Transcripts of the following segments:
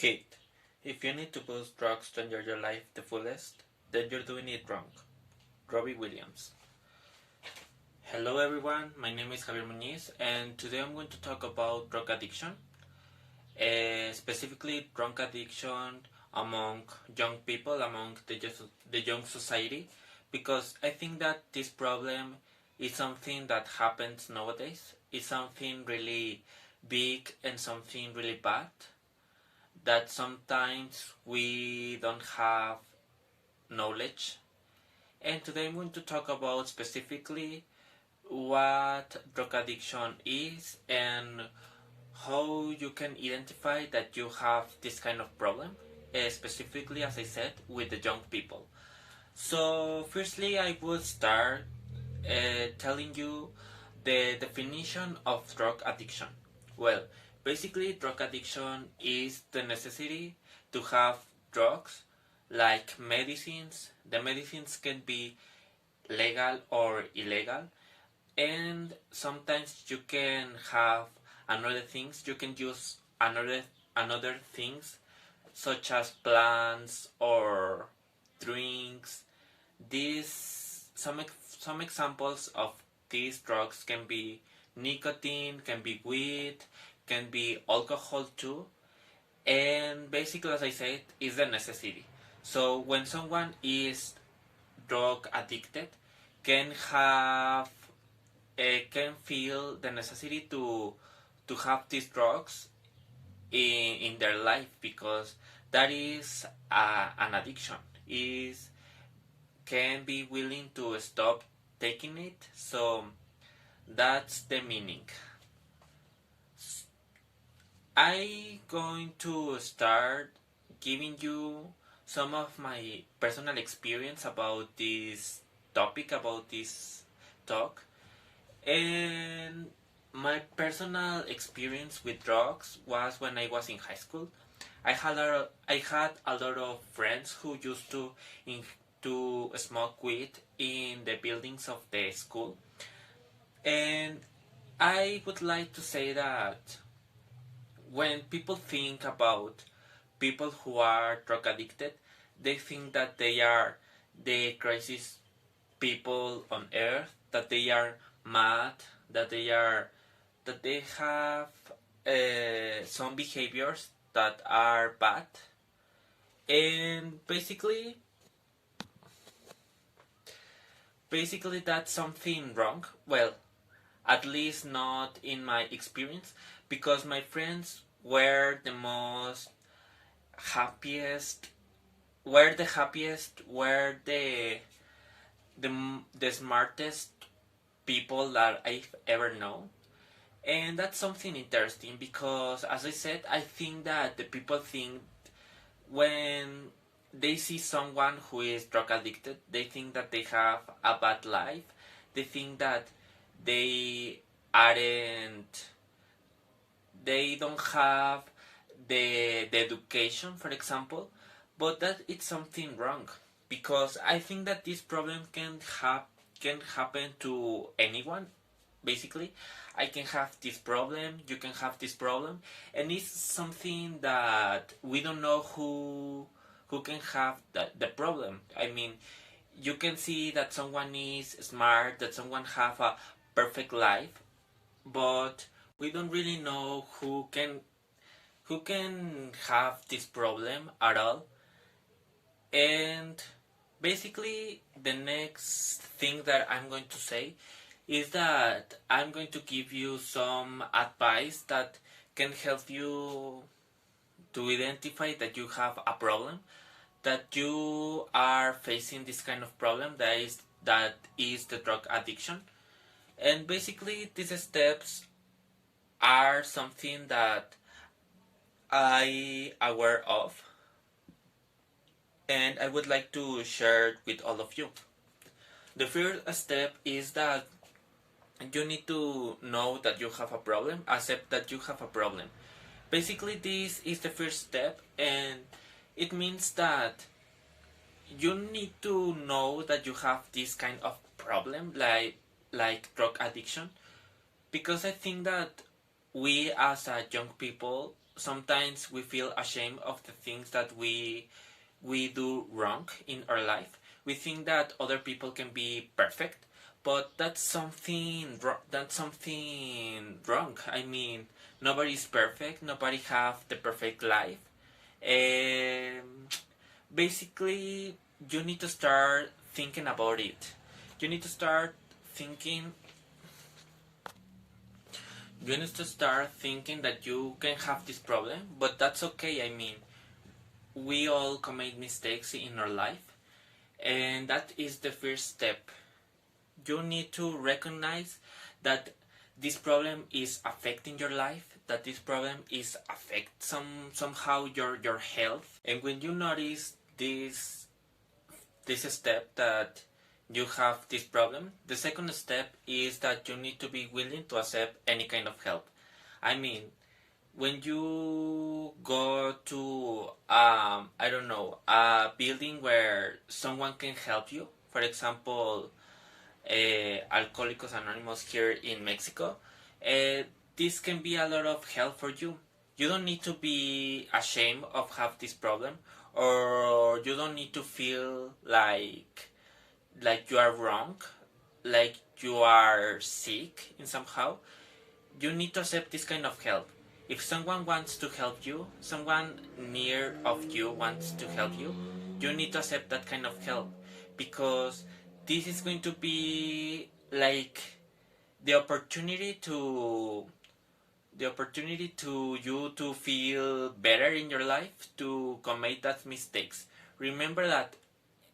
Kate, if you need to boost drugs to enjoy your life the fullest, then you're doing it wrong. Robbie Williams. Hello everyone, my name is Javier Muñiz, and today I'm going to talk about drug addiction, specifically drug addiction among young people, among the young society, because I think that this problem is something that happens nowadays. It's something really big and something really bad that sometimes we don't have knowledge. And today I'm going to talk about specifically what drug addiction is and how you can identify that you have this kind of problem, specifically, as I said, with the young people. So, firstly, I would start telling you the definition of drug addiction. Well, basically, drug addiction is the necessity to have drugs like medicines. The medicines can be legal or illegal, and sometimes you can have another things. You can use another things such as plants or drinks. These some examples of these drugs can be nicotine, can be weed, can be alcohol too. And basically, as I said, is a necessity. So when someone is drug addicted, can have can feel the necessity to have these drugs in their life, because that is an addiction, is can be willing to stop taking it. So that's the meaning. I going to start giving you some of my personal experience about this topic, about this talk. And my personal experience with drugs was when I was in high school. I had a lot of friends who used to smoke weed in the buildings of the school. And I would like to say that when people think about people who are drug addicted, they think that they are the craziest people on earth, that they are mad, that they have some behaviors that are bad, and basically that's something wrong. Well, at least not in my experience, because my friends were the most happiest, were the smartest people that I've ever known. And that's something interesting because, as I said, I think that the people think when they see someone who is drug addicted, they think that they have a bad life. They think that they aren't, they don't have the education, for example, but that it's something wrong, because I think that this problem can happen to anyone. Basically, I can have this problem, you can have this problem, and it's something that we don't know who can have the problem. I mean, you can see that someone is smart, that someone have a perfect life, but we don't really know who can have this problem at all. And basically, the next thing that I'm going to say is that I'm going to give you some advice that can help you to identify that you have a problem, that you are facing this kind of problem that is the drug addiction. And basically, these steps are something that I aware of, and I would like to share with all of you. The first step is that you need to know that you have a problem, accept that you have a problem. Basically, this is the first step, and it means that you need to know that you have this kind of problem, like drug addiction, because I think that we as a young people sometimes we feel ashamed of the things that we do wrong in our life. We think that other people can be perfect, but that's something wrong. I mean, nobody's perfect. Nobody have the perfect life. Um, Basically, you need to start thinking about it. You need to start thinking. You need to start thinking that you can have this problem, but that's okay. I mean, we all commit mistakes in our life, and that is the first step. You need to recognize that this problem is affecting your life, that this problem is affect somehow your health. And when you notice this step that you have this problem, the second step is that you need to be willing to accept any kind of help. I mean, when you go to I don't know, a building where someone can help you, for example, Alcohólicos Anónimos here in Mexico, this can be a lot of help for you. You don't need to be ashamed of have this problem, or you don't need to feel like you are wrong, like you are sick in somehow. You need to accept this kind of help. If someone wants to help you, someone near of you wants to help you, you need to accept that kind of help, because this is going to be like the opportunity to you to feel better in your life, to commit that mistakes. Remember that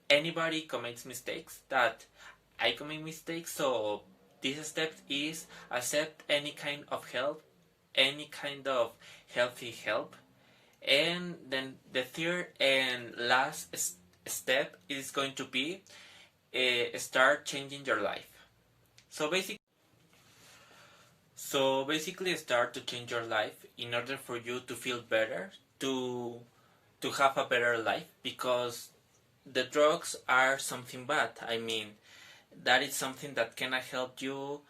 anybody commits mistakes, that I commit mistakes, so this step is accept any kind of help, any kind of healthy help. And then the third and last step is going to be start changing your life. So basically start to change your life in order for you to feel better, to have a better life, because the drugs are something bad. I mean, that is something that cannot help you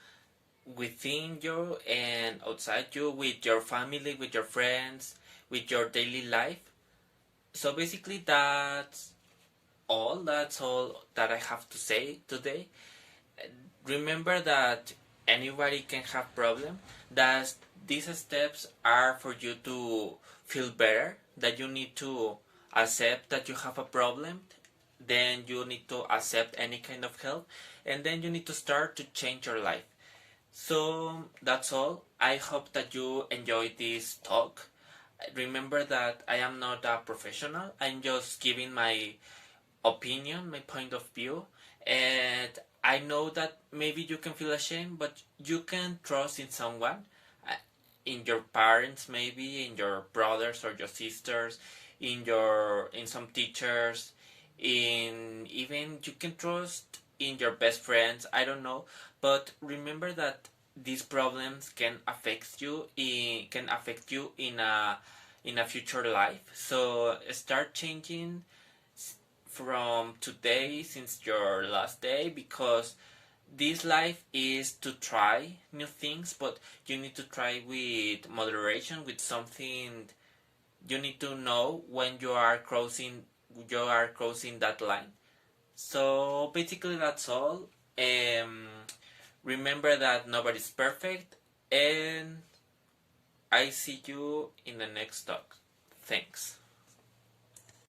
within you and outside you, with your family, with your friends, with your daily life. So basically that's all that I have to say today. Remember that anybody can have problem, that these steps are for you to feel better, that you need to accept that you have a problem, then you need to accept any kind of help, and then you need to start to change your life. So that's all. I hope that you enjoyed this talk. Remember that I am not a professional. I'm just giving my opinion, my point of view, and I know that maybe you can feel ashamed, but you can trust in someone, uh, in your parents, maybe in your brothers or your sisters, in some teachers, in even you can trust in your best friends. I don't know, but remember that these problems can affect you in a future life. So start changing from today, since your last day, because this life is to try new things, but you need to try with moderation, with something. You need to know when you are crossing that line. So basically that's all. Remember that nobody's perfect, and I see you in the next talk. Thanks.